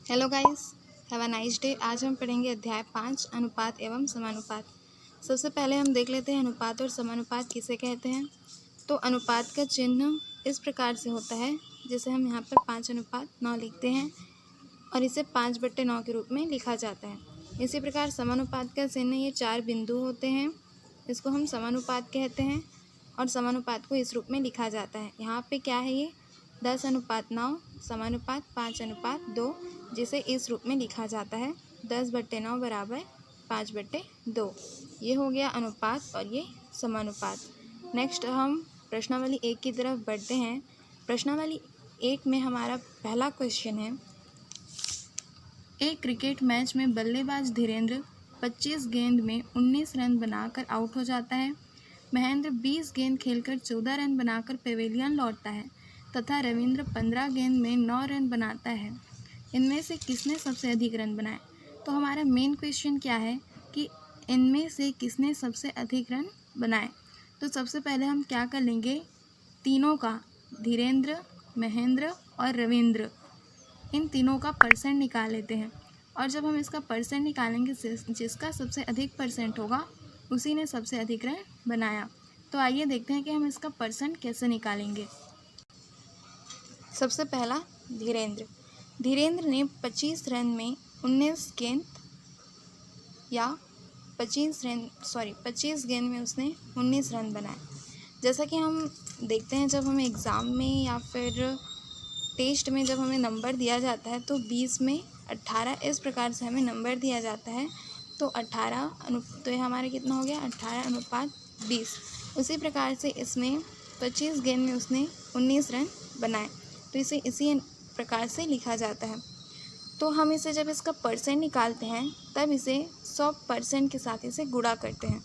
Hello guys, have a nice day. आज हम पढ़ेंगे अध्याय 5 अनुपात एवं समानुपात। सबसे पहले हम देख लेते हैं अनुपात और समानुपात किसे कहते हैं। तो अनुपात का चिन्ह इस प्रकार से होता है, जैसे हम यहाँ पर 5:9 लिखते हैं और इसे 5/9 के रूप में लिखा जाता है। इसी प्रकार समानुपात का चिन्ह ये 4 बिंदु होते हैं, इसको हम समानुपात कहते हैं और समानुपात को इस रूप में लिखा जाता है। यहाँ पे क्या है, ये 10:9 समानुपात 5:2, जिसे इस रूप में लिखा जाता है 10/9 बराबर 5/2। ये हो गया अनुपात और ये समानुपात। नेक्स्ट हम प्रश्नावली 1 की तरफ बढ़ते हैं। प्रश्नावली 1 में हमारा पहला क्वेश्चन है, एक क्रिकेट मैच में बल्लेबाज धीरेन्द्र 25 गेंद में 19 रन बनाकर आउट हो जाता है। महेंद्र 20 गेंद खेलकर 14 रन बनाकर पेवेलियन लौटता है तथा रविंद्र 15 गेंद में 9 रन बनाता है। इनमें से किसने सबसे अधिक रन बनाए? तो हमारा मेन क्वेश्चन क्या है कि इनमें से किसने सबसे अधिक रन बनाए। तो सबसे पहले हम क्या कर लेंगे, तीनों का, धीरेन्द्र, महेंद्र और रविंद्र, इन तीनों का परसेंट निकाल लेते हैं। और जब हम इसका परसेंट निकालेंगे, जिसका सबसे अधिक परसेंट होगा उसी ने सबसे अधिक रन बनाया। तो आइए देखते हैं कि हम इसका परसेंट कैसे निकालेंगे। सबसे पहला धीरेन्द्र ने 25 रन में 19 गेंद या 25 गेंद में उसने 19 रन बनाए। जैसा कि हम देखते हैं, जब हमें एग्ज़ाम में या फिर टेस्ट में जब हमें नंबर दिया जाता है तो 20 में 18 इस प्रकार से हमें नंबर दिया जाता है। तो 18 तो ये हमारा कितना हो गया, 18:20। उसी प्रकार से इसमें 25 गेंद में उसने 19 रन बनाए, तो इसे इसी प्रकार से लिखा जाता है। तो हम इसे जब इसका परसेंट निकालते हैं तब इसे 100% के साथ इसे गुणा करते हैं।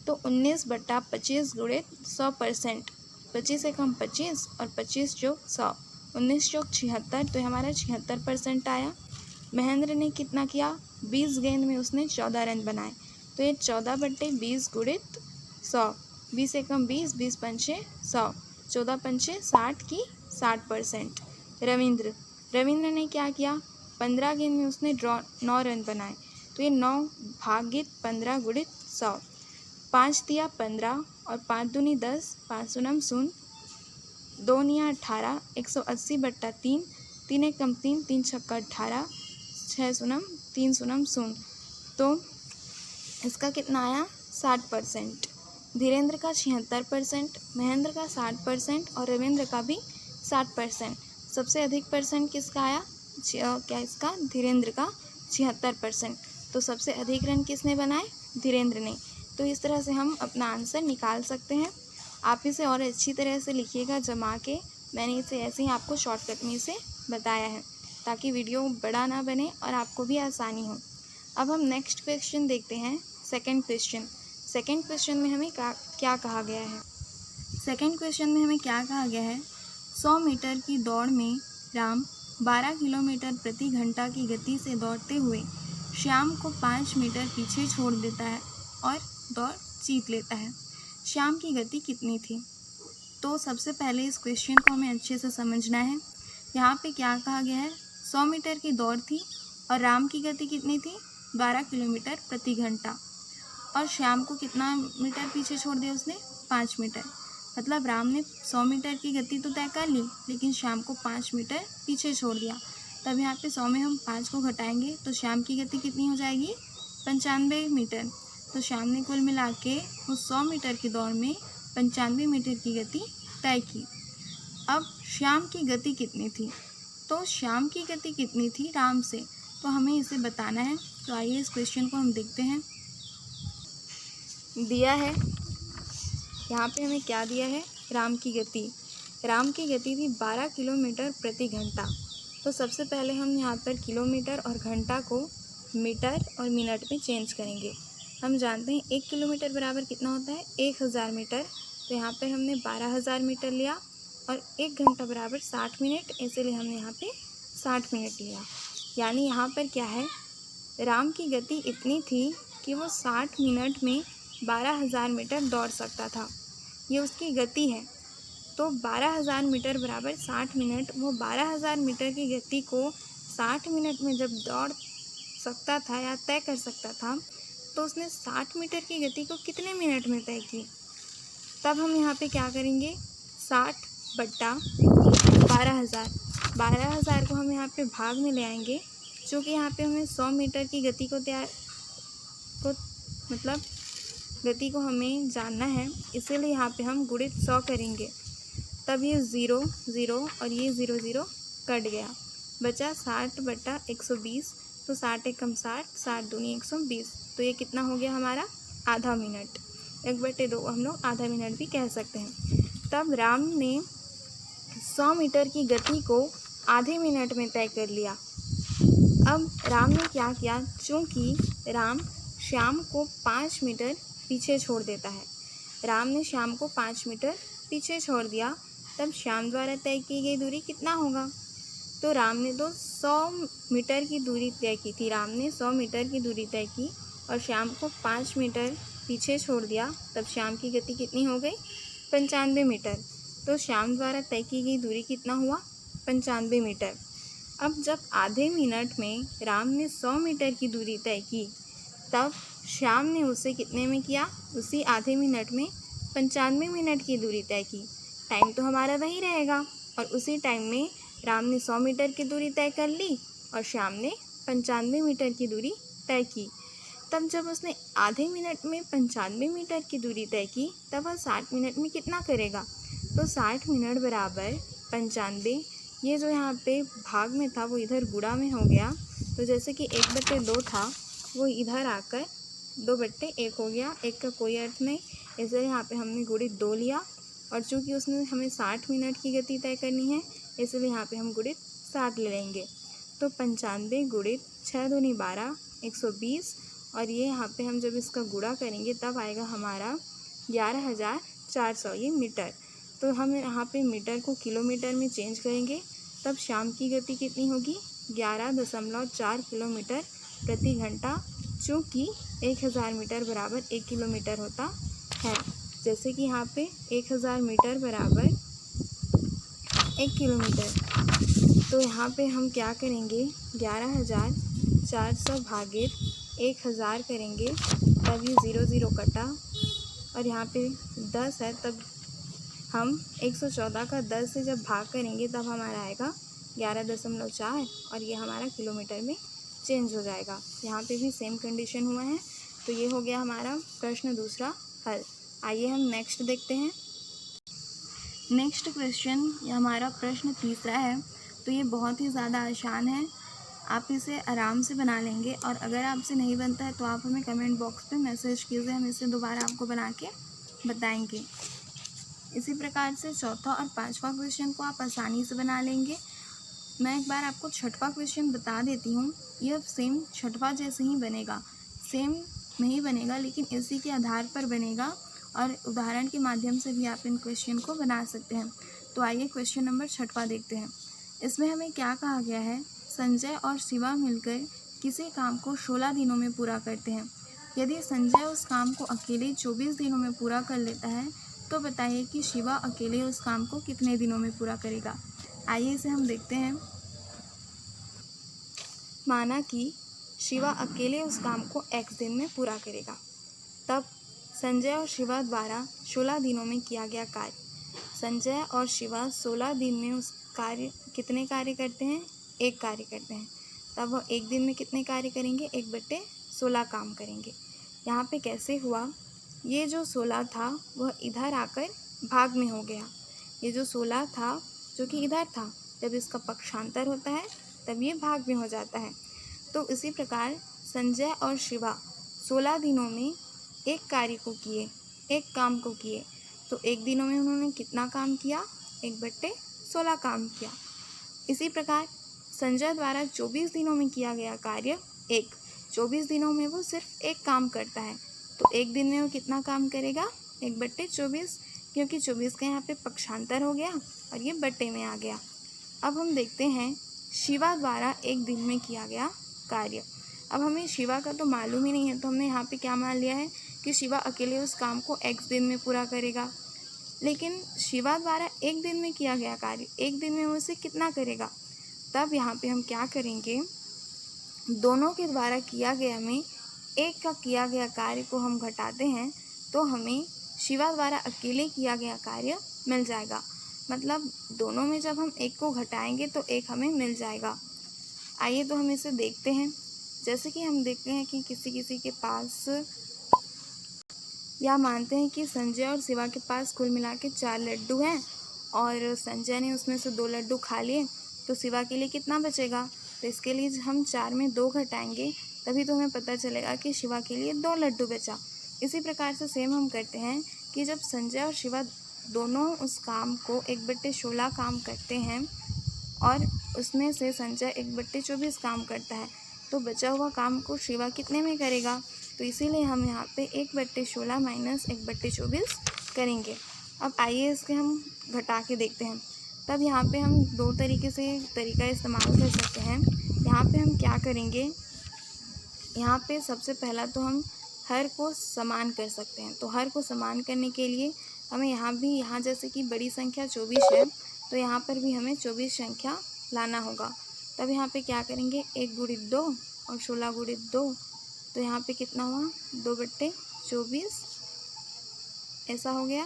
तो 19/25 गुणित 100%, 25 से कम 25 और 25 + 100, 19 + 76, तो हमारा 76% आया। महेंद्र ने कितना किया, 20 गेंद में उसने 14 रन बनाए, तो ये 14/20 गुणित 100, 20 से कम 20, 20 पंचे 100, 14 पंचे 60 की 60%। रविंद्र ने क्या किया, 15 गेंद में उसने 9 रन बनाए, तो ये 9/15 गुणित 100, 5 दिया 15 और 5 दूनी 10, 5 दूनी 0, 2 निया 18, 180/3, 3 एकम 3, 3 छक्का 18, 6 शून्य 3 शून्य 0, तो इसका कितना आया, 60%। धीरेन्द्र का 76%, महेंद्र का 60% और रविंद्र का भी 60%। सबसे अधिक परसेंट किसका आया, क्या इसका, धीरेन्द्र का 76%। तो सबसे अधिक रन किसने बनाए, धीरेन्द्र ने। तो इस तरह से हम अपना आंसर निकाल सकते हैं। आप इसे और अच्छी तरह से लिखिएगा जमा के। मैंने इसे ऐसे ही आपको शॉर्टकट में इसे बताया है ताकि वीडियो बड़ा ना बने और आपको भी आसानी हो। अब हम नेक्स्ट क्वेश्चन देखते हैं, सेकंड क्वेश्चन में हमें क्या कहा गया है। सेकंड क्वेश्चन में हमें क्या कहा गया है, 100 मीटर की दौड़ में राम 12 किलोमीटर प्रति घंटा की गति से दौड़ते हुए श्याम को 5 मीटर पीछे छोड़ देता है और दौड़ जीत लेता है। श्याम की गति कितनी थी? तो सबसे पहले इस क्वेश्चन को हमें अच्छे से समझना है। यहाँ पे क्या कहा गया है, 100 मीटर की दौड़ थी और राम की गति कितनी थी, 12 किलोमीटर प्रति घंटा, और श्याम को कितना मीटर पीछे छोड़ दिया उसने, 5 मीटर। मतलब राम ने 100 मीटर की गति तो तय कर ली, लेकिन श्याम को 5 मीटर पीछे छोड़ दिया। तब यहाँ पे 100 में हम 5 को घटाएंगे तो श्याम की गति कितनी हो जाएगी, 95 मीटर। तो श्याम ने कुल मिला के उस 100 मीटर की दौड़ में 95 मीटर की गति तय की। अब श्याम की गति कितनी थी, तो श्याम की गति कितनी थी राम से, तो हमें इसे बताना है। तो आइए इस क्वेश्चन को हम देखते हैं। दिया है यहाँ पे हमें क्या दिया है, राम की गति थी 12 किलोमीटर प्रति घंटा। तो सबसे पहले हम यहाँ पर किलोमीटर और घंटा को मीटर और मिनट में चेंज करेंगे। हम जानते हैं 1 किलोमीटर बराबर कितना होता है, 1000 मीटर। तो यहाँ पर हमने 12,000 मीटर लिया और 1 घंटा बराबर 60 मिनट, इसीलिए हमने यहाँ पे 60 मिनट लिया। यानी यहाँ पर क्या है, राम की गति इतनी थी कि वो 60 मिनट में 12,000 मीटर दौड़ सकता था। ये उसकी गति है। तो 12,000 मीटर बराबर 60 मिनट, वो 12,000 मीटर की गति को 60 मिनट में जब दौड़ सकता था या तय कर सकता था, तो उसने 60 मीटर की गति को कितने मिनट में तय की। तब हम यहाँ पे क्या करेंगे, 60 बट्टा 12,000, 12,000 को हम यहाँ पे भाग में ले आएंगे, क्योंकि यहाँ पे हमें 100 मीटर की गति को मतलब गति को हमें जानना है, इसीलिए यहाँ पे हम गुणित 100 करेंगे। तब ये 0 0 और ये 0 0 कट गया, बचा 60 बट्टा 120, तो 60 एकम 60, 60 दूनी 120, तो ये कितना हो गया हमारा, आधा मिनट। 1/2 हम लोग आधा मिनट भी कह सकते हैं। तब राम ने 100 मीटर की गति को आधे मिनट में तय कर लिया। अब राम ने क्या किया, चूँकि राम श्याम को 5 मीटर पीछे छोड़ देता है, राम ने श्याम को 5 मीटर पीछे छोड़ दिया, तब श्याम द्वारा तय की गई दूरी कितना होगा। तो राम ने तो 100 मीटर की दूरी तय की थी, राम ने 100 मीटर की दूरी तय की और श्याम को 5 मीटर पीछे छोड़ दिया, तब श्याम की गति कितनी हो गई, 95 मीटर। तो श्याम द्वारा तय की गई दूरी कितना हुआ, 95 मीटर। अब जब आधे मिनट में राम ने 100 मीटर की दूरी तय की, तब श्याम ने उसे कितने में किया, उसी आधे मिनट में 95 मिनट की दूरी तय की। टाइम तो हमारा वही रहेगा, और उसी टाइम में राम ने 100 मीटर की दूरी तय कर ली और श्याम ने 95 मीटर की दूरी तय की। तब जब उसने आधे मिनट में 95 मीटर की दूरी तय की, तब वह 60 मिनट में कितना करेगा। तो 60 मिनट बराबर 95, ये जो यहाँ पे भाग में था वो इधर गुणा में हो गया, तो जैसे कि 1/2 था वो इधर आकर 2/1 हो गया, एक का कोई अर्थ नहीं, इसलिए यहाँ पे हमने गुणित 2 लिया। और चूँकि उसने हमें 60 मिनट की गति तय करनी है, इसलिए यहाँ पे हम गुणित 60 ले लेंगे। तो 95 गुणित 6 दूनी 12, 120, और ये यहाँ पे हम जब इसका गुणा करेंगे तब आएगा हमारा 11,400 ये मीटर। तो हम यहाँ पे मीटर को किलोमीटर में चेंज करेंगे, तब शाम की गति कितनी होगी, 11.4 किलोमीटर प्रति घंटा, चूँकि 1000 मीटर बराबर 1 किलोमीटर होता है। जैसे कि यहाँ पे 1000 मीटर बराबर 1 किलोमीटर, तो यहाँ पे हम क्या करेंगे, 11,400 भागित 1000 करेंगे, तब ये 0 0 कटा, और यहाँ पे 10 है, तब हम 114 का 10 से जब भाग करेंगे तब हमारा आएगा 11.4, और ये हमारा किलोमीटर में चेंज हो जाएगा। यहाँ पे भी सेम कंडीशन हुआ है, तो ये हो गया हमारा प्रश्न दूसरा हल। आइए हम नेक्स्ट देखते हैं। नेक्स्ट क्वेश्चन, ये हमारा प्रश्न तीसरा है, तो ये बहुत ही ज़्यादा आसान है, आप इसे आराम से बना लेंगे, और अगर आपसे नहीं बनता है तो आप हमें कमेंट बॉक्स पे मैसेज कीजिए, हम इसे दोबारा आपको बना के बताएंगे। इसी प्रकार से चौथा और पांचवा क्वेश्चन को आप आसानी से बना लेंगे। मैं एक बार आपको छठवां क्वेश्चन बता देती हूँ, यह सेम छठवां जैसे ही बनेगा, सेम नहीं बनेगा लेकिन इसी के आधार पर बनेगा, और उदाहरण के माध्यम से भी आप इन क्वेश्चन को बना सकते हैं। तो आइए क्वेश्चन नंबर छठवां देखते हैं। इसमें हमें क्या कहा गया है, संजय और शिवा मिलकर किसी काम को 16 दिनों में पूरा करते हैं। यदि संजय उस काम को अकेले 24 दिनों में पूरा कर लेता है, तो बताइए कि शिवा अकेले उस काम को कितने दिनों में पूरा करेगा। आइए इसे हम देखते हैं। माना कि शिवा अकेले उस काम को x दिन में पूरा करेगा, तब संजय और शिवा द्वारा 16 दिनों में किया गया कार्य। संजय और शिवा 16 दिन में उस कितने कार्य करते हैं, एक कार्य करते हैं, तब वह एक दिन में कितने कार्य करेंगे, 1/16 काम करेंगे। यहाँ पे कैसे हुआ, ये जो 16 था वह इधर आकर भाग में हो गया, ये जो 16 था जो कि इधर था, जब इसका पक्षांतर होता है तब ये भाग में हो जाता है। तो इसी प्रकार संजय और शिवा 16 दिनों में एक कार्य को किए, एक काम को किए, तो एक दिनों में उन्होंने कितना काम किया, 1/16 काम किया। इसी प्रकार संजय द्वारा 24 दिनों में किया गया कार्य 24 दिनों में वो सिर्फ एक काम करता है, तो एक दिन में वो कितना काम करेगा, 1/24, क्योंकि 24 का यहाँ पे पक्षांतर हो गया और ये बट्टे में आ गया। अब हम देखते हैं शिवा द्वारा एक दिन में किया गया कार्य। अब हमें शिवा का तो मालूम ही नहीं है, तो हमने यहाँ पे क्या मान लिया है कि शिवा अकेले उस काम को x दिन में पूरा करेगा। लेकिन शिवा द्वारा एक दिन में किया गया कार्य एक दिन में वो उसे कितना करेगा, तब यहाँ पे हम क्या करेंगे, दोनों के द्वारा किया गया में एक का किया गया कार्य को हम घटाते हैं तो हमें शिवा द्वारा अकेले किया गया कार्य मिल जाएगा। मतलब दोनों में जब हम एक को घटाएंगे तो एक हमें मिल जाएगा। आइए तो हम इसे देखते हैं। जैसे कि हम देखते हैं कि किसी के पास, या मानते हैं कि संजय और शिवा के पास कुल मिला के 4 लड्डू हैं और संजय ने उसमें से 2 लड्डू खा लिए, तो शिवा के लिए कितना बचेगा। तो इसके लिए हम 4 में 2 घटाएंगे तभी तो हमें पता चलेगा कि शिवा के लिए 2 लड्डू बचा। इसी प्रकार से सेम हम करते हैं कि जब संजय और शिवा दोनों उस काम को 1/16 काम करते हैं और उसमें से संजय 1/24 काम करता है, तो बचा हुआ काम को शिवा कितने में करेगा। तो इसीलिए हम यहाँ पे 1/16 माइनस 1/24 करेंगे। अब आइए इसके हम घटा के देखते हैं। तब यहाँ पे हम 2 तरीके से तरीका इस्तेमाल कर सकते हैं। यहाँ पे हम क्या करेंगे, यहाँ पे सबसे पहला तो हम हर को समान कर सकते हैं। तो हर को समान करने के लिए हमें यहाँ जैसे कि बड़ी संख्या 24 है, तो यहाँ पर भी हमें 24 संख्या लाना होगा। तब यहाँ पे क्या करेंगे, 1 गुणित 2 और 16 गुणित 2, तो यहाँ पे कितना हुआ 2/24 ऐसा हो गया,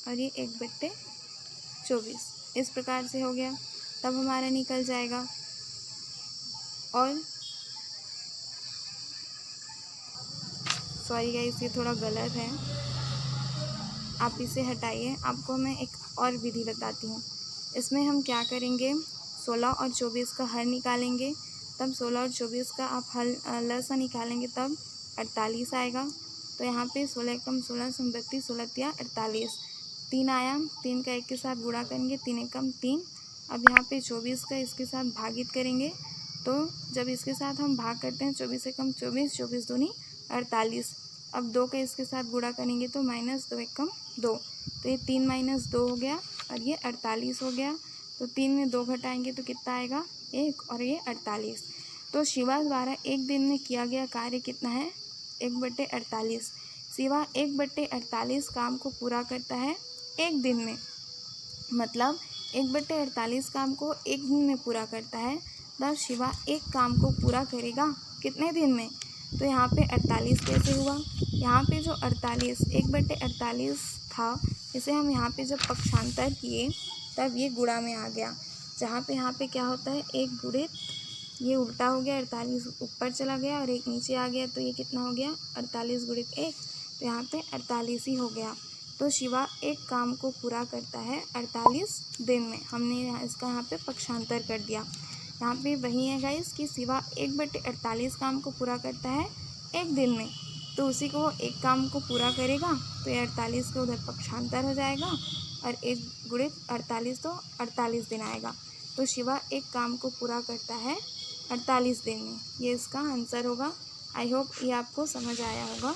और ये 1/24 इस प्रकार से हो गया। तब हमारा निकल जाएगा। और सॉरी गाइस, ये थोड़ा गलत है, आप इसे हटाइए। आपको मैं एक और विधि बताती हूँ। इसमें हम क्या करेंगे, 16 और 24 का हर निकालेंगे। तब 16 और 24 का आप लसा निकालेंगे तब 48 आएगा। तो यहाँ पे 16 कम 16 32 16 या 48 3 आया। 3 का 1 के साथ गुणा करेंगे, 3 कम 3। अब यहाँ पे 24 का इसके साथ भागित करेंगे। तो जब इसके साथ हम भाग करते हैं 24 से कम 24, 24 दूनी 48। अब 2 का इसके साथ गुणा करेंगे तो -2 1 कम 2, तो ये 3 - 2 हो गया और ये 48 हो गया। तो 3 में 2 घटाएंगे तो कितना आएगा 1, और ये 48। तो शिवा द्वारा एक दिन में किया गया कार्य कितना है 1/48। शिवा 1/48 काम को पूरा करता है एक दिन में। मतलब 1/48 काम को एक दिन में पूरा करता है। तब शिवा एक काम को पूरा करेगा कितने दिन में। तो यहाँ पे 48 कैसे हुआ, यहाँ पे जो 48 1/48 था, इसे हम यहाँ पे जब पक्षांतर किए तब ये गुणा में आ गया। जहाँ पे यहाँ पे क्या होता है 1 गुणित, ये उल्टा हो गया, 48 ऊपर चला गया और 1 नीचे आ गया, तो ये कितना हो गया 48 गुणित 1, तो यहाँ पे 48 ही हो गया। तो शिवा एक काम को पूरा करता है 48 दिन में। हमने इसका यहाँ पे पक्षांतर कर दिया। यहाँ पे वही है गाइस कि शिवा 1/48 काम को पूरा करता है एक दिन में, तो उसी को एक काम को पूरा करेगा तो ये 48 का उधर पक्षांतर हो जाएगा और 1 गुणित 48 तो 48 दिन आएगा। तो शिवा एक काम को पूरा करता है 48 दिन में। ये इसका आंसर होगा। आई होप ये आपको समझ आया होगा।